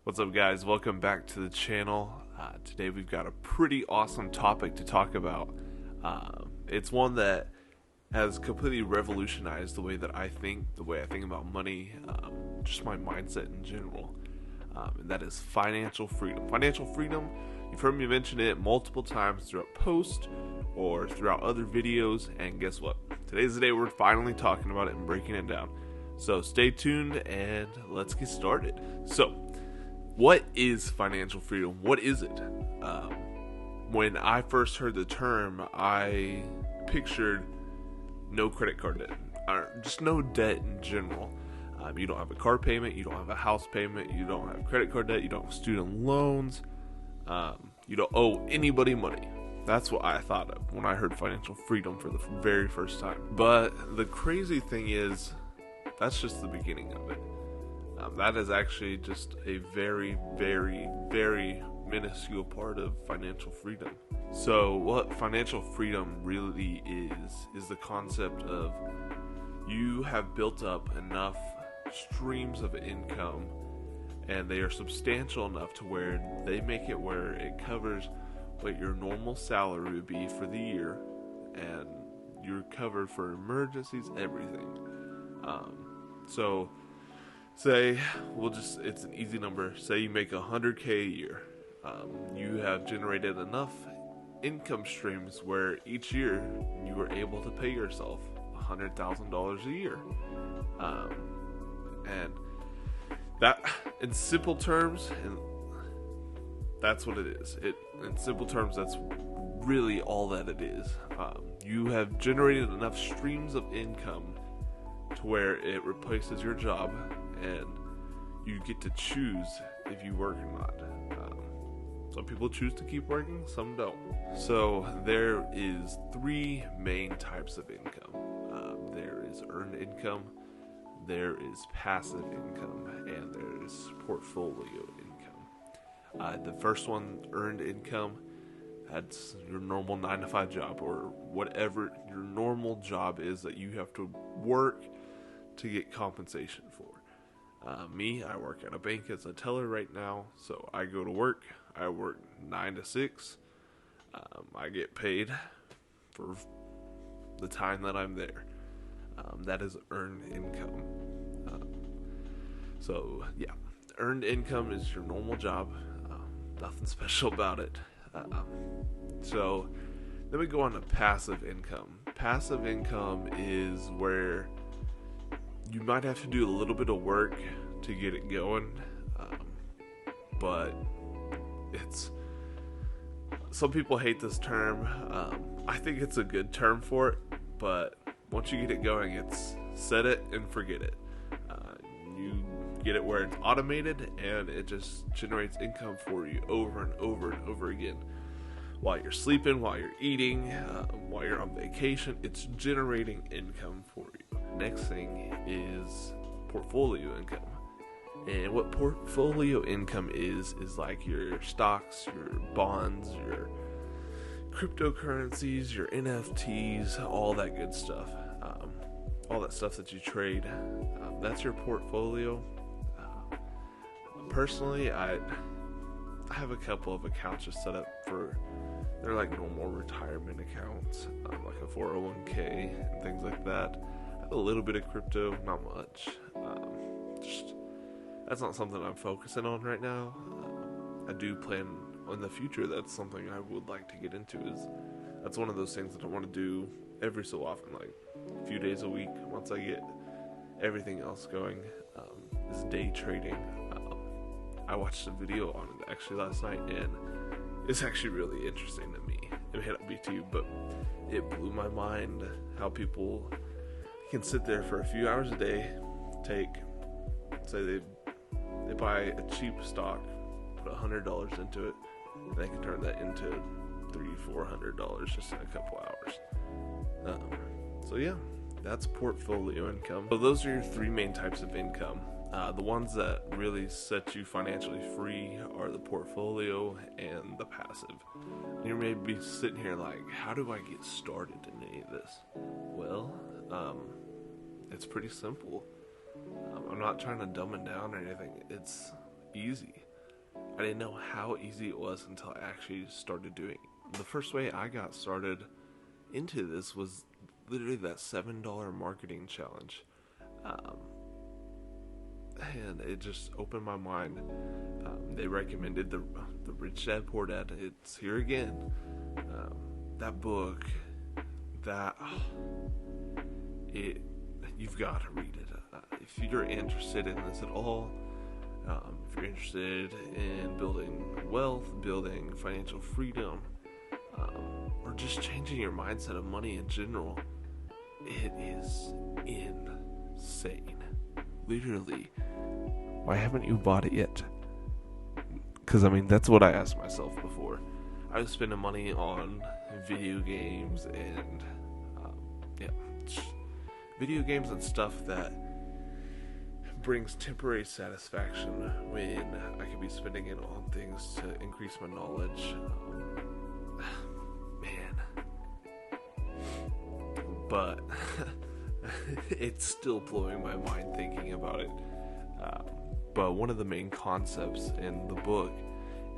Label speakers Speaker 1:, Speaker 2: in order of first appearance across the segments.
Speaker 1: What's up, guys? Welcome back to the channel. Today we've got a pretty awesome topic to talk about. It's one that has completely revolutionized the way that I think, the way I think about money, just my mindset in general. And that is financial freedom. Financial freedom, you've heard me mention it multiple times throughout posts or throughout other videos. And guess what? Today's the day we're finally talking about it and breaking it down. So stay tuned and let's get started. So, what is financial freedom? What is it? When I first heard the term, I pictured no credit card debt, or just no debt in general. You don't have a car payment, you don't have a house payment, you don't have credit card debt, you don't have student loans, you don't owe anybody money. That's what I thought of when I heard financial freedom for the very first time. But the crazy thing is, that's just the beginning of it. That is actually just a very, very, very minuscule part of financial freedom. So what financial freedom really is the concept of you have built up enough streams of income and they are substantial enough to where they make it where it covers what your normal salary would be for the year, and you're covered for emergencies, everything. So say, it's an easy number. Say you make $100K a year. You have generated enough income streams where each year you were able to pay yourself $100,000 a year. And that, in simple terms, and that's what it is. In simple terms, that's really all that it is. You have generated enough streams of income to where it replaces your job, and you get to choose if you work or not. Some people choose to keep working, some don't. So there is three main types of income. There is earned income, there is passive income, and there is portfolio income. The first one, earned income, that's your normal 9-to-5 job, or whatever your normal job is that you have to work to get compensation for. Me, I work at a bank as a teller right now, so I go to work. I work 9 to 6. I get paid for the time that I'm there. That is earned income. So yeah, earned income is your normal job. Nothing special about it. So then we go on to passive income. Passive income is where you might have to do a little bit of work to get it going, but some people hate this term. I think it's a good term for it, but once you get it going, it's set it and forget it. You get it where it's automated and it just generates income for you over and over and over again. While you're sleeping, while you're eating, while you're on vacation, it's generating income for you. Next thing is portfolio income. And what portfolio income is like your stocks, your bonds, your cryptocurrencies, your NFTs, all that good stuff. All that stuff that you trade. That's your portfolio. Personally, I have a couple of accounts just set up for, they're like normal retirement accounts, like a 401k and things like that. I have a little bit of crypto, not much. That's not something I'm focusing on right now. I do plan in the future, that's something I would like to get into. That's one of those things that I want to do every so often, like a few days a week, once I get everything else going, is day trading. I watched a video on it actually last night, and it's actually really interesting to me. It may not be to you, but it blew my mind how people can sit there for a few hours a day, say they buy a cheap stock, put $100 into it, and they can turn that into $300-400 just in a couple hours. So yeah, that's portfolio income. So those are your three main types of income. The ones that really set you financially free are the portfolio and the passive. You may be sitting here like, how do I get started in any of this? Well, it's pretty simple. I'm not trying to dumb it down or anything. It's easy. I didn't know how easy it was until I actually started doing it. The first way I got started into this was literally that $7 marketing challenge. And it just opened my mind. They recommended the Rich Dad Poor Dad. It's here again. That book, you've got to read it. If you're interested in this at all, if you're interested in building wealth, building financial freedom, or just changing your mindset of money in general, it is insane. Literally, why haven't you bought it yet? Because, that's what I asked myself before. I was spending money on video games and, video games and stuff that brings temporary satisfaction when I could be spending it on things to increase my knowledge. But it's still blowing my mind thinking about it. But one of the main concepts in the book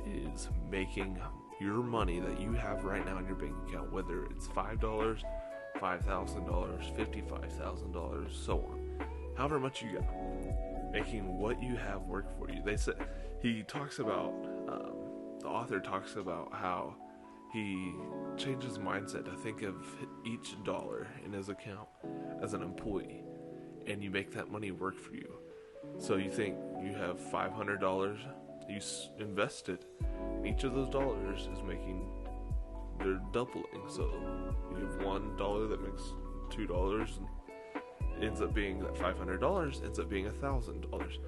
Speaker 1: is making your money that you have right now in your bank account, whether it's $5, $5,000, $55,000, so on, however much you got, making what you have work for you. The author talks about how he changed his mindset to think of each dollar in his account as an employee, and you make that money work for you. So you think you have $500, you invest it, and each of those dollars is they're doubling. So you have $1 that makes $2, and ends up being that $500 ends up being $1,000.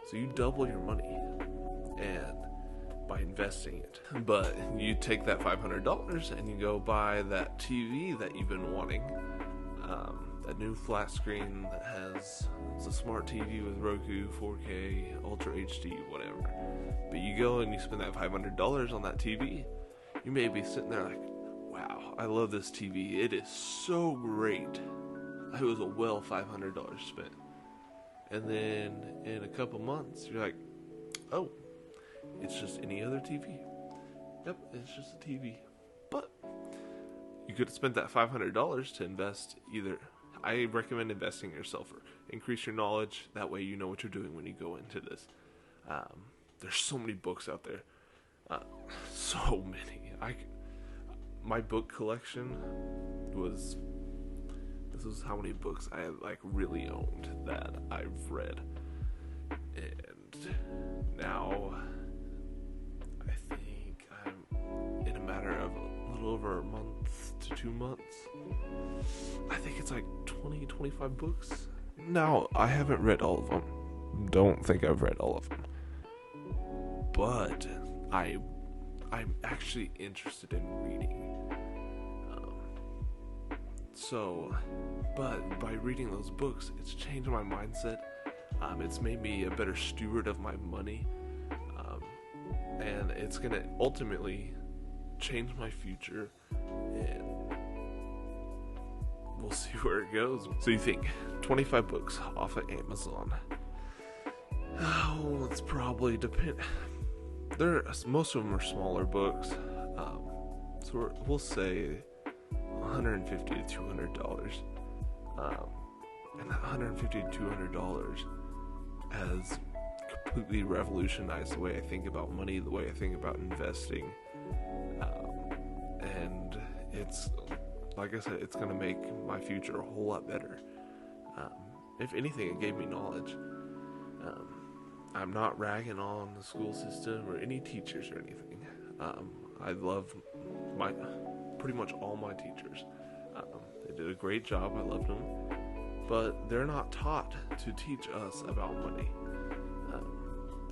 Speaker 1: So you double your money, and by investing it. But you take that $500 and you go buy that TV that you've been wanting, that new flat screen that it's a smart TV with Roku, 4K, Ultra HD, whatever. But you go and you spend that $500 on that TV. You may be sitting there like, wow, I love this TV. It is so great. It was a well $500 spent. And then in a couple months, you're like, oh, it's just any other TV. Yep, it's just a TV. But you could have spent that $500 to invest either. I recommend investing in yourself or increase your knowledge. That way you know what you're doing when you go into this. There's so many books out there. So many. My book collection was... This is how many books I really owned that I've read. And now I think I'm in a matter of a little over a month to 2 months. I think it's 20, 25 books. Now, I haven't read all of them. Don't think I've read all of them. But I'm actually interested in reading. But by reading those books, it's changed my mindset. It's made me a better steward of my money. And it's going to ultimately change my future. And we'll see where it goes. So you think 25 books off of Amazon. Oh, it's probably depend. Most of them are smaller books. So we'll say $150 to $200. And that $150 to $200 has completely revolutionized the way I think about money, the way I think about investing. And it's, like I said, it's going to make my future a whole lot better. If anything, it gave me knowledge. I'm not ragging on the school system or any teachers or anything. I love pretty much all my teachers. They did a great job. I loved them. But they're not taught to teach us about money.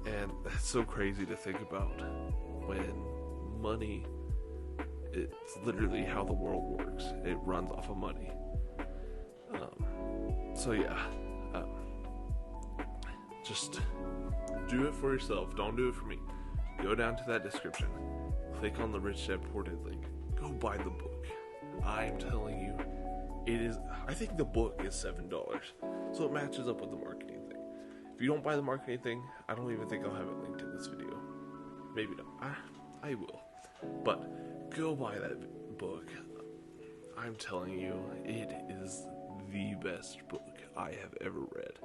Speaker 1: And that's so crazy to think about when money, it's literally how the world works. It runs off of money. Just do it for yourself. Don't do it for me. Go down to that description. Click on the Rich Dad Poor Dad link. Go buy the book. I'm telling you, I think the book is $7. So it matches up with the marketing thing. If you don't buy the marketing thing, I don't even think I'll have it linked in this video. Maybe not. I will. But go buy that book. I'm telling you, it is the best book I have ever read.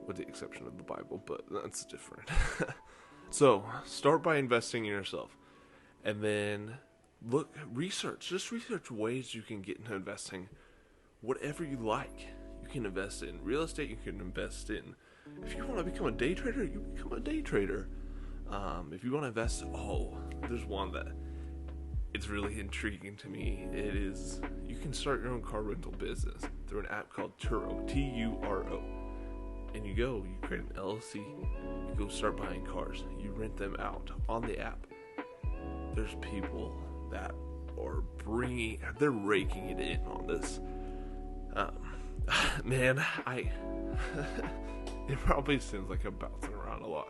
Speaker 1: With the exception of the Bible, but that's different. So, start by investing in yourself. And then just research ways you can get into investing. Whatever you like. You can invest in real estate, you can invest in, if you want to become a day trader, you become a day trader. If you want to invest, there's one that it's really intriguing to me. It is, you can start your own car rental business through an app called Turo, Turo. And you create an LLC, you go start buying cars, you rent them out on the app. There's people that are they're raking it in on this. Man, it probably seems like I'm bouncing around a lot.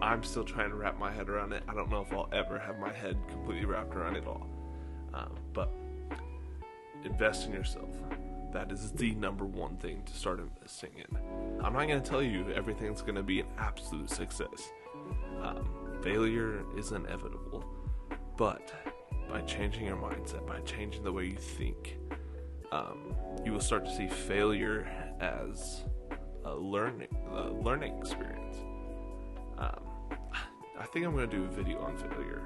Speaker 1: I'm still trying to wrap my head around it. I don't know if I'll ever have my head completely wrapped around it all. But invest in yourself. That is the number one thing to start investing in. I'm not going to tell you everything's going to be an absolute success. Failure is inevitable. But by changing your mindset, by changing the way you think, you will start to see failure as a learning experience. I think I'm going to do a video on failure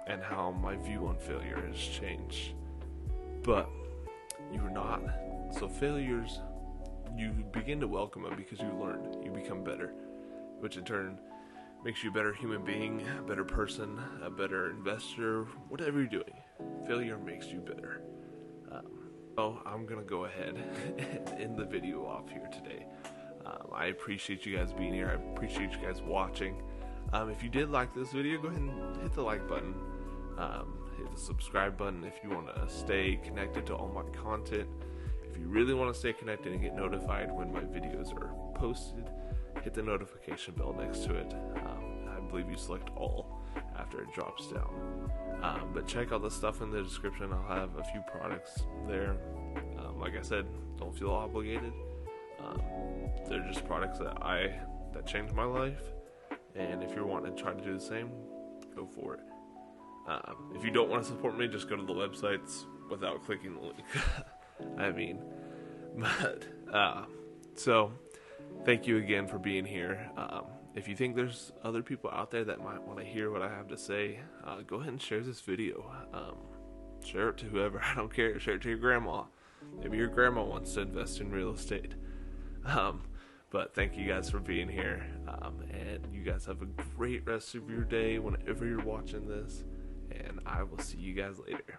Speaker 1: and how my view on failure has changed. But you're not. So failures, you begin to welcome them because you learned. You become better, which in turn makes you a better human being, a better person, a better investor, whatever you're doing. Failure makes you better. I'm going to go ahead and end the video off here today. I appreciate you guys being here. I appreciate you guys watching. If you did like this video, go ahead and hit the like button. Hit the subscribe button if you want to stay connected to all my content. If you really want to stay connected and get notified when my videos are posted, hit the notification bell next to it. I believe you select all after it drops down. But check out the stuff in the description. I'll have a few products there. Like I said, don't feel obligated. They're just products that changed my life. And if you're wanting to try to do the same, go for it. If you don't want to support me, just go to the websites without clicking the link. So thank you again for being here. If you think there's other people out there that might want to hear what I have to say, go ahead and share this video. Share it to whoever. I don't care. Share it to your grandma. Maybe your grandma wants to invest in real estate. But thank you guys for being here. And you guys have a great rest of your day whenever you're watching this. And I will see you guys later.